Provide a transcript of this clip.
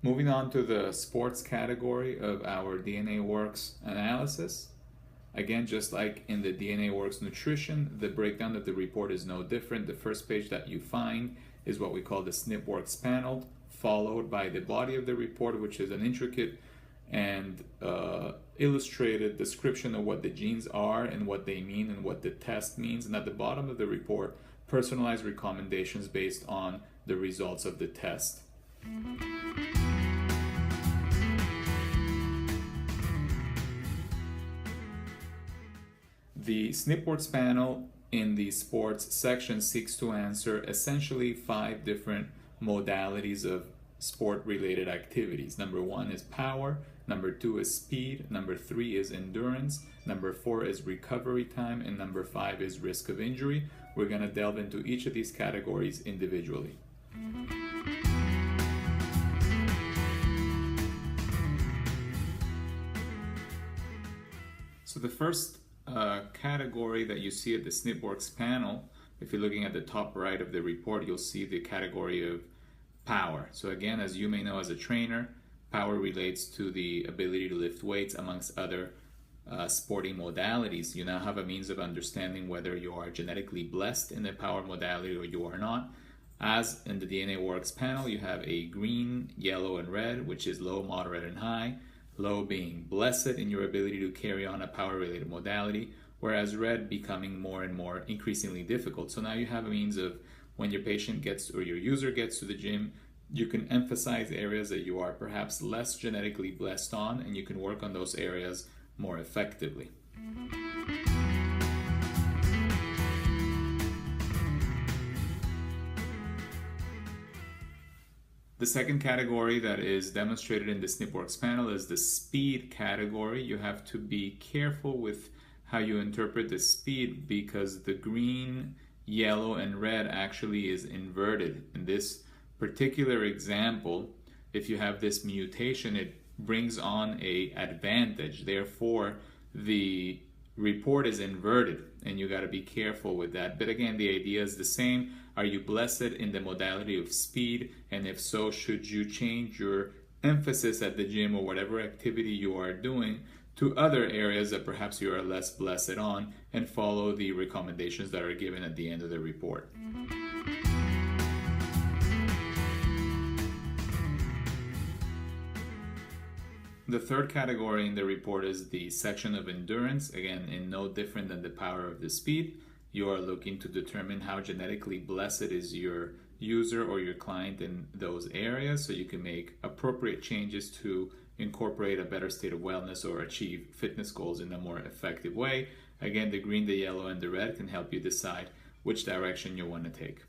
Moving on to the sports category of our DNAWORX analysis. Again, just like in the DNAWORX nutrition, the breakdown of the report is no different. The first page that you find is what we call the DNWORX panel, followed by the body of the report, which is an intricate and illustrated description of what the genes are and what they mean and what the test means. And at the bottom of the report, personalized recommendations based on the results of the test. The DNWORX panel in the sports section seeks to answer essentially 5 different modalities of sport-related activities. Number 1 is power, number 2 is speed, number 3 is endurance, number 4 is recovery time, and number 5 is risk of injury. We're going to delve into each of these categories individually. So the first category that you see at the DNWORX panel, if you're looking at the top right of the report, you'll see the category of power. So again, as you may know as a trainer, power relates to the ability to lift weights amongst other sporting modalities. You now have a means of understanding whether you are genetically blessed in the power modality or you are not. As in the DNAWORX panel, you have a green, yellow, and red, which is low, moderate, and high. Low being blessed in your ability to carry on a power-related modality, whereas red becoming more and more increasingly difficult. So now you have a means of when your patient gets or your user gets to the gym, you can emphasize areas that you are perhaps less genetically blessed on, and you can work on those areas more effectively. The second category that is demonstrated in the DNWORX panel is the speed category. You have to be careful with how you interpret the speed because the green, yellow, and red actually is inverted. In this particular example, if you have this mutation, it brings on an advantage. Therefore, the report is inverted, and you got to be careful with that. But again, the idea is the same. Are you blessed in the modality of speed? And if so, should you change your emphasis at the gym or whatever activity you are doing to other areas that perhaps you are less blessed on and follow the recommendations that are given at the end of the report? The third category in the report is the section of endurance. Again, in no different than the power of the speed. You are looking to determine how genetically blessed is your user or your client in those areas so you can make appropriate changes to incorporate a better state of wellness or achieve fitness goals in a more effective way. Again, the green, the yellow, and the red can help you decide which direction you want to take.